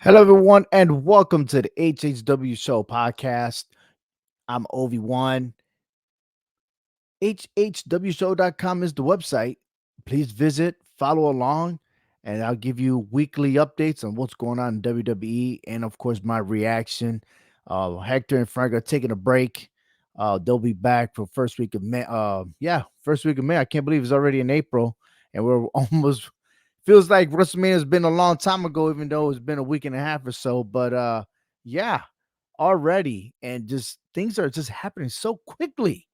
Hello, everyone, and welcome to the HHW Show podcast. I'm Ovi1. HHWShow.com is the website. Please visit, follow along, and I'll give you weekly updates on what's going on in WWE and, of course, my reaction. Hector and Frank are taking a break. They'll be back for first week of May. First week of May. I can't believe it's already in April, and we're almost feels like WrestleMania has been a long time ago, even though it's been a week and a half or so. But yeah, already, and just things are just happening so quickly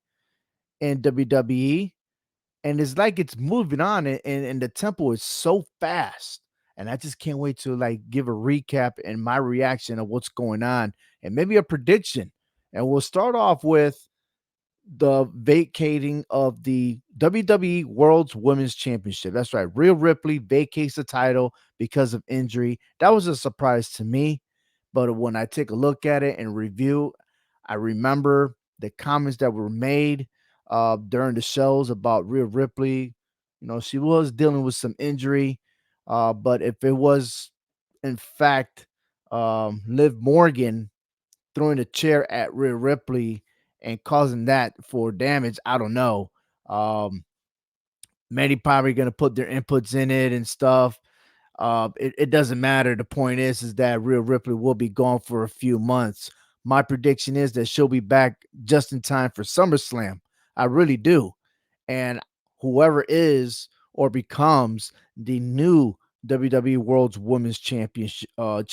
in WWE, and it's like it's moving on, and the tempo is so fast. And I just can't wait to like give a recap and my reaction of what's going on, and maybe a prediction. And we'll start off with the vacating of the WWE World's Women's Championship. That's right. Rhea Ripley vacates the title because of injury. That was a surprise to me. But when I take a look at it and review, I remember the comments that were made during the shows about Rhea Ripley. You know, she was dealing with some injury. But if it was, in fact, Liv Morgan throwing a chair at Rhea Ripley and causing that for damage, I don't know. Um, Many probably going to put their inputs in it and stuff. It doesn't matter. The point is that Rhea Ripley will be gone for a few months. My prediction is that she'll be back just in time for SummerSlam. I really do. And whoever is or becomes the new WWE World's Women's Champion, I'm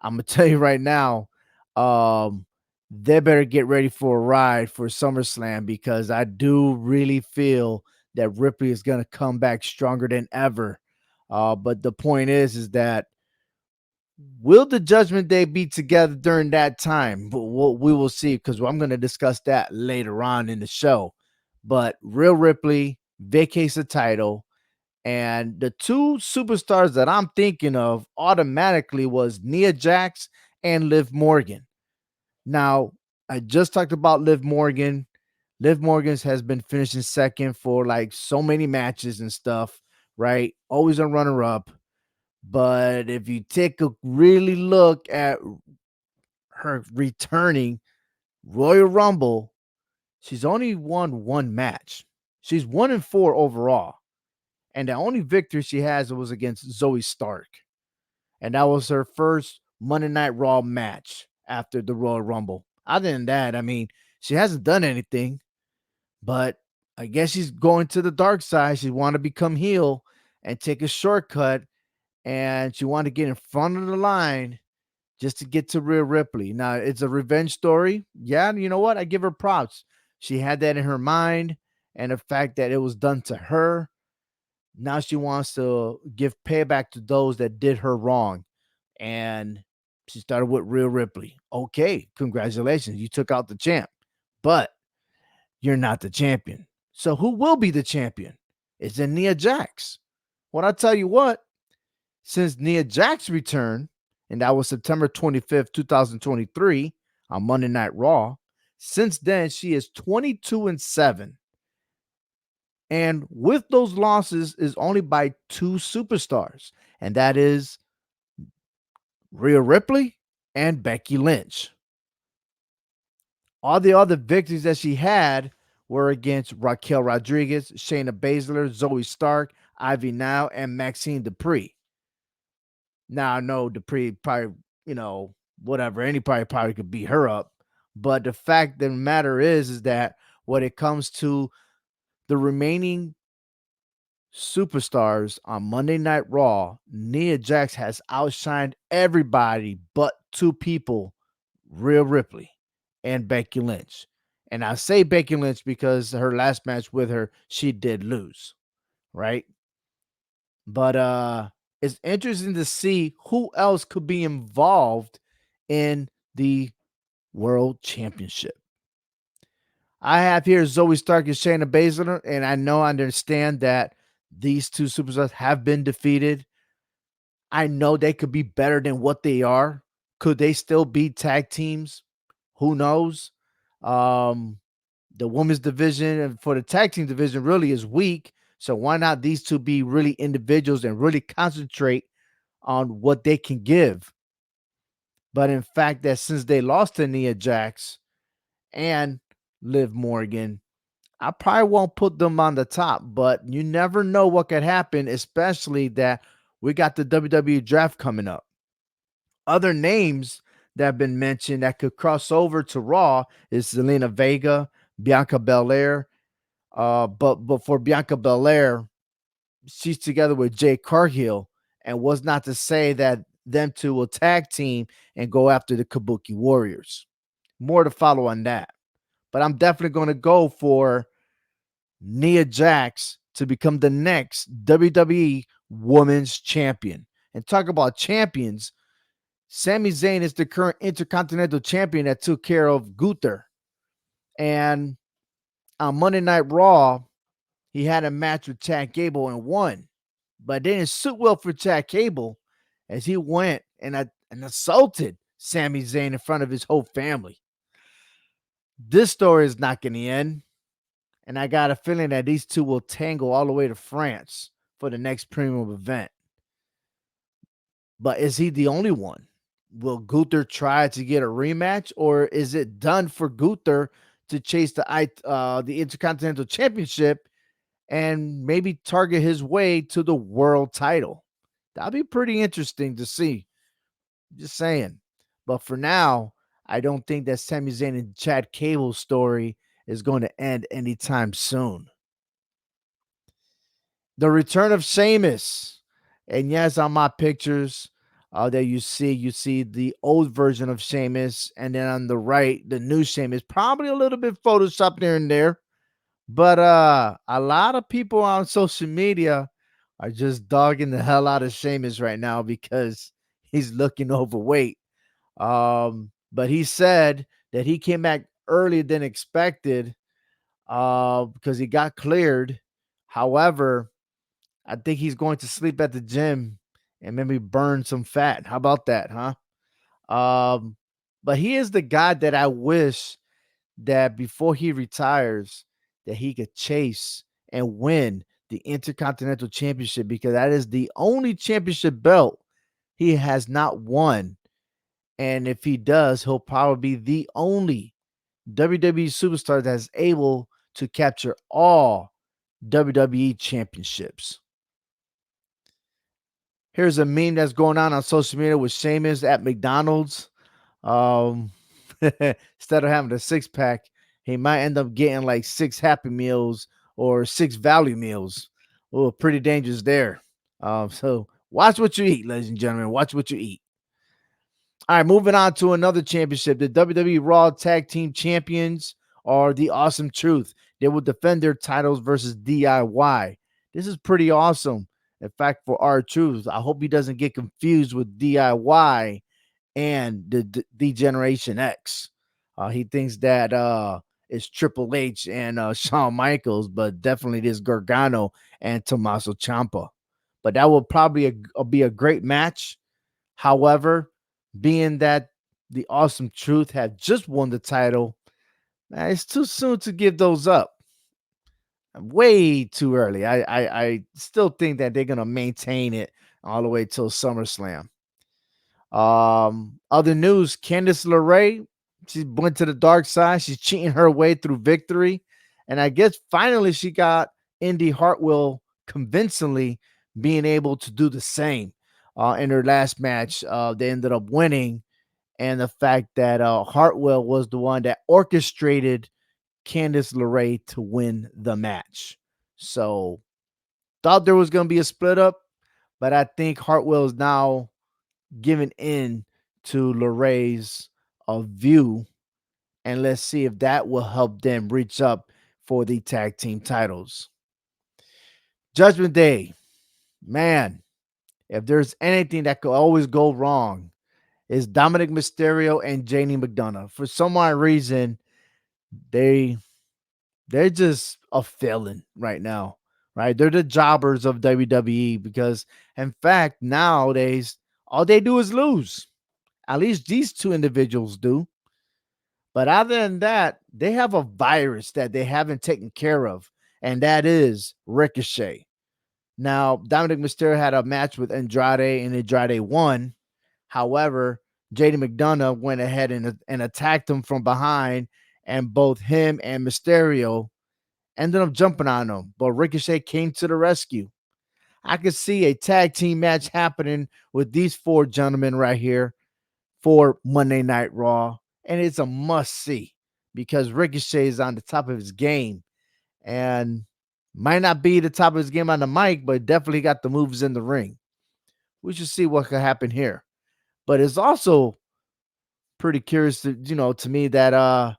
gonna tell you right now, um, they better get ready for a ride for SummerSlam because I do really feel that Ripley is gonna come back stronger than ever. But the point is that will the Judgment Day be together during that time? We will see because I'm going to discuss that later on in the show. But Rhea Ripley vacates the title, and the two superstars that I'm thinking of automatically was Nia Jax and Liv Morgan. Now, I just talked about Liv Morgan. Liv Morgan's has been finishing second for like so many matches and stuff, right? Always a runner up. But if you take a really look at her returning Royal Rumble, she's only won one match. She's 1-4 overall. And the only victory she has was against Zoe Stark. And that was her first Monday Night Raw match after the Royal Rumble. Other than that, I mean, she hasn't done anything, but I guess she's going to the dark side. She want to become heel and take a shortcut, and she wanted to get in front of the line just to get to Rhea Ripley. Now, it's a revenge story. Yeah, you know what? I give her props. She had that in her mind, and the fact that it was done to her. Now she wants to give payback to those that did her wrong. And she started with Rhea Ripley. Okay, congratulations. You took out the champ, but you're not the champion. So who will be the champion? It's in Nia Jax. Well, I tell you what, since Nia Jax returned, and that was September 25th, 2023, on Monday Night Raw, since then she is 22-7. And with those losses is only by two superstars, and that is Rhea Ripley and Becky Lynch. All the other victories that she had were against Raquel Rodriguez, Shayna Baszler, Zoe Stark, Ivy Now, and Maxine Dupree. Now I know Dupree probably, whatever, probably could beat her up. But the fact of the matter is that when it comes to the remaining superstars on Monday Night Raw, Nia Jax has outshined everybody but two people, Rhea Ripley and Becky Lynch. And I say Becky Lynch because her last match with her, she did lose, right? But it's interesting to see who else could be involved in the World Championship. I have here Zoe Stark and Shayna Baszler, and I understand that these two superstars have been defeated. I know they could be better than what they are. Could they still be tag teams? Who knows? Um, the women's division and for the tag team division really is weak. So why not these two be really individuals and really concentrate on what they can give. But in fact, that since they lost to Nia Jax and Liv Morgan, I probably won't put them on the top, but you never know what could happen, especially that we got the WWE draft coming up. Other names that have been mentioned that could cross over to Raw is Zelina Vega, Bianca Belair. But for Bianca Belair, she's together with Jay Cargill, and was not to say that them two will tag team and go after the Kabuki Warriors. More to follow on that. But I'm definitely going to go for Nia Jax to become the next WWE Women's Champion. And talk about champions, Sami Zayn is the current Intercontinental Champion that took care of Gunther. And on Monday Night Raw, he had a match with Chad Gable and won. But it didn't suit well for Chad Gable as he went and assaulted Sami Zayn in front of his whole family. This story is not going to end. And I got a feeling that these two will tangle all the way to France for the next premium event. But is he the only one? Will Gunther try to get a rematch, or is it done for Gunther to chase the Intercontinental Championship and maybe target his way to the world title? That'll be pretty interesting to see. Just saying. But for now, I don't think that Sami Zayn and Chad Gable's story is going to end anytime soon. The return of Sheamus. And yes, on my pictures that you see the old version of Sheamus, and then on the right, the new Sheamus. Probably a little bit photoshopped here and there. But a lot of people on social media are just dogging the hell out of Sheamus right now because he's looking overweight. But he said that he came back earlier than expected because he got cleared. However, I think he's going to sleep at the gym and maybe burn some fat. How about that, huh? But he is the guy that I wish that before he retires, that he could chase and win the Intercontinental Championship, because that is the only championship belt he has not won. And if he does, he'll probably be the only WWE superstar that's able to capture all WWE championships. Here's a meme that's going on social media with Sheamus at McDonald's. Um, instead of having a six pack, he might end up getting like 6 Happy Meals or 6 Value Meals. Oh, pretty dangerous there. So watch what you eat, ladies and gentlemen. Watch what you eat. All right, moving on to another championship. The WWE Raw Tag Team Champions are the Awesome Truth. They will defend their titles versus DIY. This is pretty awesome. In fact, for R-Truth, I hope he doesn't get confused with DIY and the Generation X. He thinks that it's Triple H and Shawn Michaels, but definitely it is Gargano and Tommaso Ciampa. But that will probably be a great match. However, being that the Awesome Truth have just won the title, man, it's too soon to give those up. Way too early. I still think that they're gonna maintain it all the way till SummerSlam. Other news: Candice LeRae, she went to the dark side. She's cheating her way through victory, and I guess finally she got Indy Hartwell convincingly being able to do the same. In her last match, they ended up winning, and the fact that Hartwell was the one that orchestrated Candice LeRae to win the match. So thought there was going to be a split up, but I think Hartwell is now giving in to LeRae's view, and let's see if that will help them reach up for the tag team titles. Judgment Day, man, if there's anything that could always go wrong, is Dominic Mysterio and Janie McDonough. For some odd reason, they're just a failing right now, right? They're the jobbers of WWE because, in fact, nowadays all they do is lose. At least these two individuals do. But other than that, they have a virus that they haven't taken care of, and that is Ricochet. Now, Dominic Mysterio had a match with Andrade, and Andrade won. However, JD McDonough went ahead and attacked him from behind, and both him and Mysterio ended up jumping on him. But Ricochet came to the rescue. I could see a tag team match happening with these four gentlemen right here for Monday Night Raw. And it's a must see because Ricochet is on the top of his game and might not be the top of his game on the mic, but definitely got the moves in the ring. We should see what could happen here. But it's also pretty curious to me that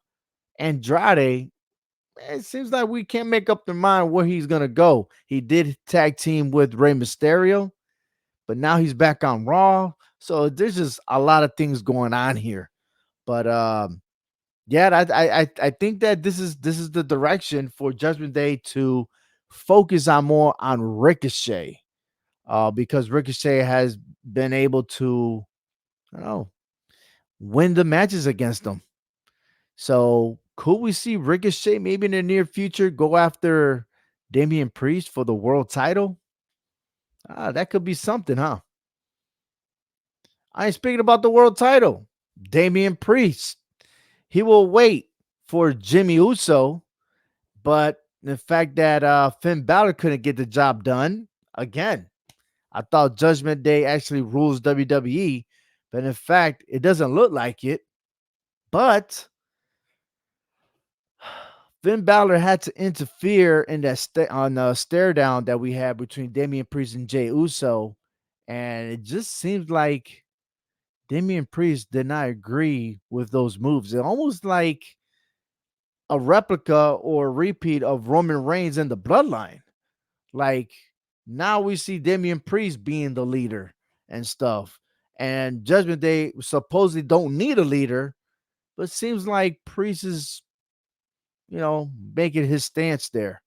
Andrade, it seems like we can't make up the mind where he's gonna go. He did tag team with Rey Mysterio, but now he's back on Raw. So there's just a lot of things going on here. But yeah, I think that this is the direction for Judgment Day to focus on more on Ricochet, because Ricochet has been able to, I don't know, win the matches against them. So could we see Ricochet maybe in the near future go after Damian Priest for the world title? That could be something, huh? I ain't speaking about the world title. Damian Priest. He will wait for Jimmy Uso, but the fact that Finn Balor couldn't get the job done, again, I thought Judgment Day actually rules WWE, but in fact, it doesn't look like it. But Finn Balor had to interfere in that on the stare down that we had between Damian Priest and Jey Uso, and it just seems like Damian Priest did not agree with those moves. It almost like a replica or a repeat of Roman Reigns and the Bloodline. Like now we see Damian Priest being the leader and stuff, and Judgment Day supposedly don't need a leader, but it seems like Priest is making his stance there.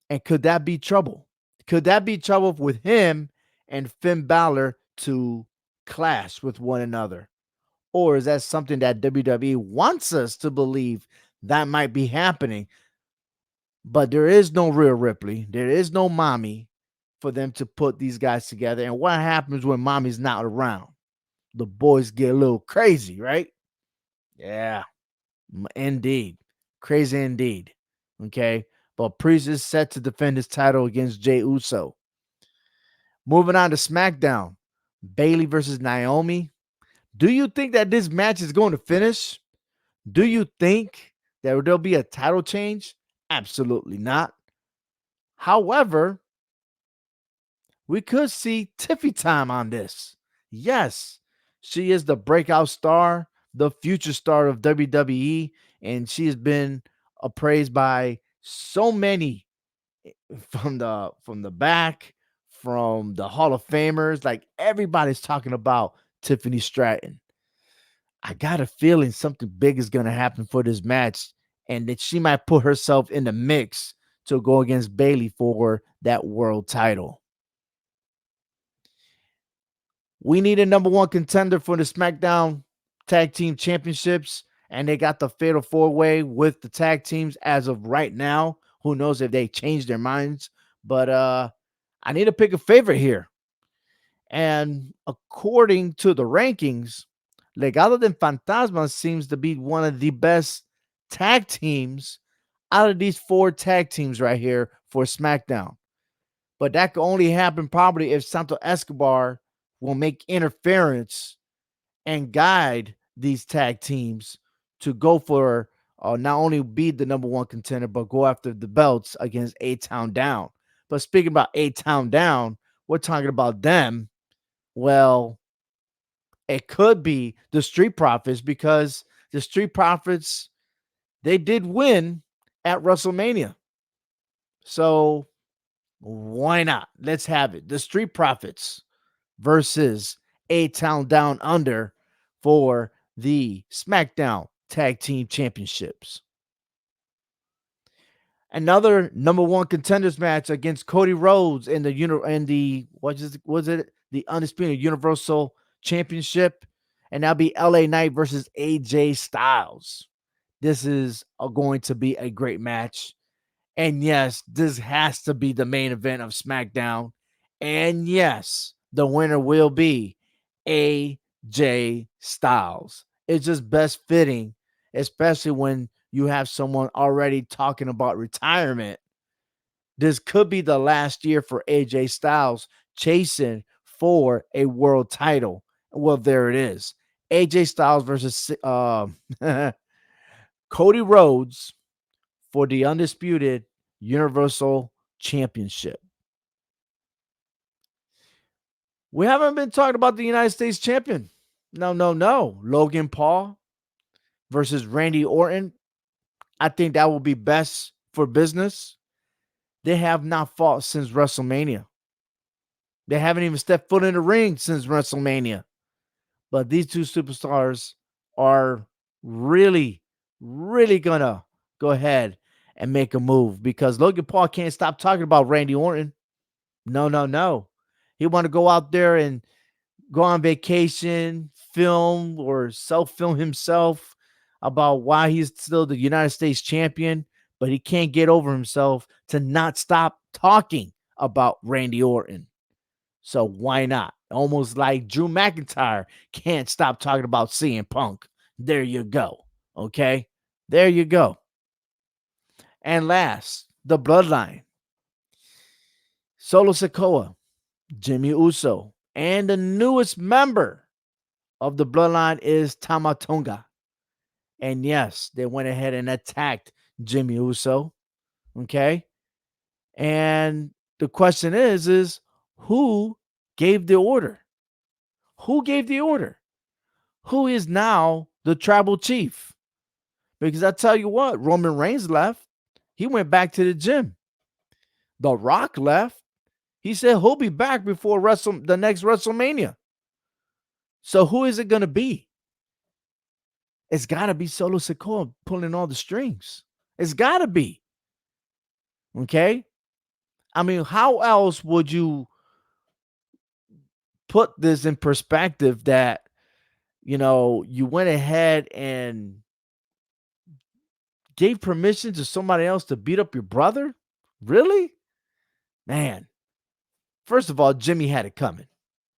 And could that be trouble? Could that be trouble with him and Finn Balor to clash with one another? Or is that something that WWE wants us to believe that might be happening? But there is no real Ripley. There is no mommy for them to put these guys together. And what happens when mommy's not around? The boys get a little crazy, right? Yeah, indeed. Crazy indeed. Okay. But Priest is set to defend his title against Jey Uso. Moving on to SmackDown. Bayley versus Naomi. Do you think that this match is going to finish? Do you think that there'll be a title change? Absolutely not. However, we could see Tiffy time on this. Yes, she is the breakout star, the future star of WWE, and she has been appraised by so many from the back, from the Hall of Famers. Like everybody's talking about Tiffany Stratton. I got a feeling something big is going to happen for this match, and that she might put herself in the mix to go against Bayley for that world title. We need a number one contender for the SmackDown Tag Team Championships, and they got the Fatal 4-Way with the tag teams as of right now. Who knows if they change their minds? But I need to pick a favorite here. And according to the rankings, Legado del Fantasma seems to be one of the best tag teams out of these four tag teams right here for SmackDown. But that could only happen probably if Santo Escobar will make interference and guide these tag teams to go for not only be the number one contender, but go after the belts against A-Town Down. But speaking about A-Town Down, we're talking about them. Well, it could be the Street Profits because the Street Profits, they did win at WrestleMania. So why not? Let's have it. The Street Profits versus A-Town Down Under for the SmackDown Tag Team Championships. Another number one contenders match against Cody Rhodes in the was it the Undisputed Universal Championship, and that'll be LA Knight versus AJ Styles. This is going to be a great match, And yes, this has to be the main event of SmackDown. And yes, the winner will be AJ Styles. It's just best fitting, especially when you have someone already talking about retirement. This could be the last year for AJ Styles chasing for a world title. Well, there it is. AJ Styles versus Cody Rhodes for the undisputed Universal Championship. We haven't been talking about the United States champion. No, no, no. Logan Paul versus Randy Orton. I think that will be best for business. They have not fought since WrestleMania. They haven't even stepped foot in the ring since WrestleMania. But these two superstars are really, really gonna go ahead and make a move because Logan Paul can't stop talking about Randy Orton. No, no, no. He want to go out there and go on vacation, film or self-film himself about why he's still the United States champion, but he can't get over himself to not stop talking about Randy Orton. So why not? Almost like Drew McIntyre can't stop talking about CM Punk. There you go. Okay? There you go. And last, the Bloodline. Solo Sikoa, Jimmy Uso, and the newest member of the Bloodline is Tamatonga. And yes, they went ahead and attacked Jimmy Uso. Okay? And the question is who gave the order? Who gave the order? Who is now the tribal chief? Because I tell you what, Roman Reigns left. He went back to the gym. The Rock left. He said he'll be back before the next WrestleMania. So who is it going to be? It's got to be Solo Sikoa pulling all the strings. It's got to be. Okay? I mean, how else would you put this in perspective that, you went ahead and gave permission to somebody else to beat up your brother? Really? Man, first of all, Jimmy had it coming.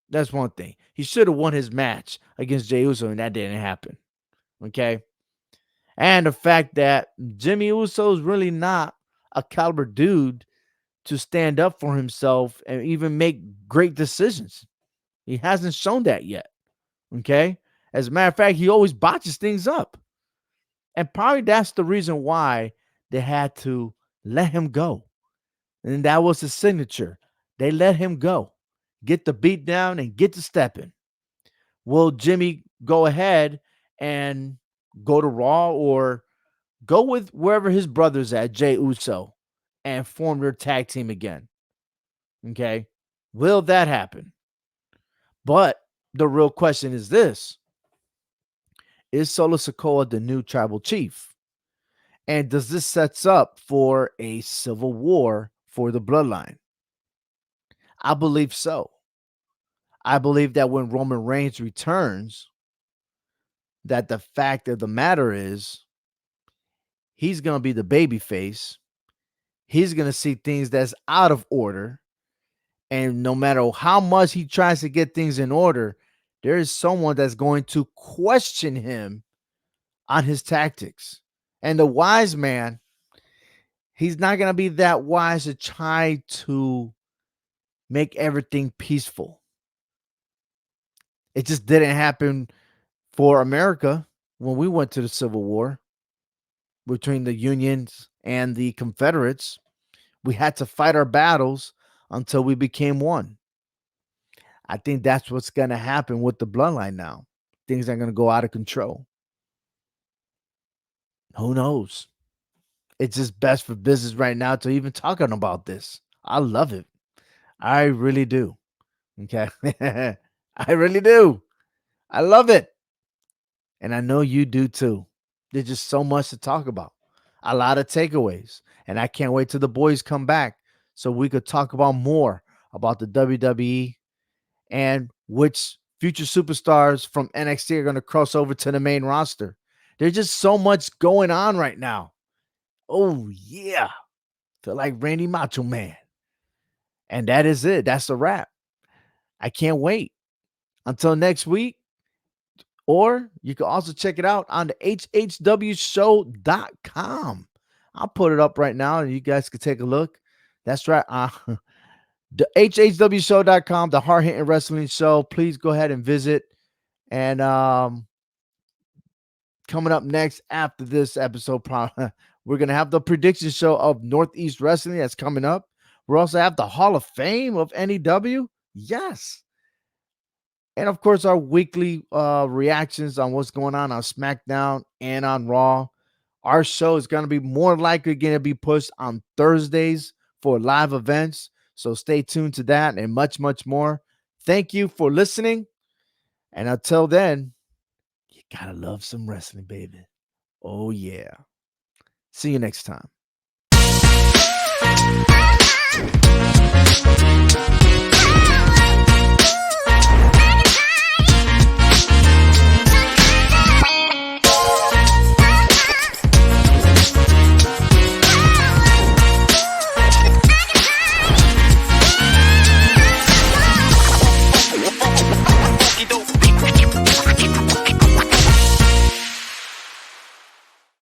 That's one thing. He should have won his match against Jey Uso, and that didn't happen. Okay? And the fact that Jimmy Uso is really not a caliber dude to stand up for himself and even make great decisions. He hasn't shown that yet. Okay? As a matter of fact, he always botches things up. And probably that's the reason why they had to let him go. And that was his signature. They let him go, get the beat down and get to stepping. Will Jimmy go ahead and go to Raw or go with wherever his brother's at, Jey Uso, and form their tag team again? Okay. Will that happen? But the real question is this: is Solo Sikoa the new tribal chief? And does this sets up for a civil war for the bloodline? I believe so. I believe that when Roman Reigns returns, that the fact of the matter is he's going to be the baby face. He's going to see things that's out of order. And no matter how much he tries to get things in order, there is someone that's going to question him on his tactics. And the wise man, he's not going to be that wise to try to make everything peaceful. It just didn't happen for America when we went to the Civil War between the Unions and the Confederates. We had to fight our battles until we became one. I think that's what's going to happen with the bloodline now. Things are going to go out of control. Who knows? It's just best for business right now to even talking about this. I love it. I really do. Okay. I really do. I love it. And I know you do too. There's just so much to talk about. A lot of takeaways. And I can't wait till the boys come back so we could talk about more about the WWE and which future superstars from NXT are going to cross over to the main roster. There's just so much going on right now. Oh, yeah. Feel like Randy Macho Man. And that is it. That's a wrap. I can't wait until next week. Or you can also check it out on the HHWShow.com. I'll put it up right now and you guys can take a look. That's right. The HHWShow.com, the Hard Hitting Wrestling Show. Please go ahead and visit. And coming up next after this episode, we're going to have the prediction show of Northeast Wrestling that's coming up. We also have the Hall of Fame of NEW. Yes. And of course, our weekly reactions on what's going on SmackDown and on Raw. Our show is going to be more likely going to be pushed on Thursdays for live events. So stay tuned to that and much, much more. Thank you for listening. And until then, you got to love some wrestling, baby. Oh, yeah. See you next time.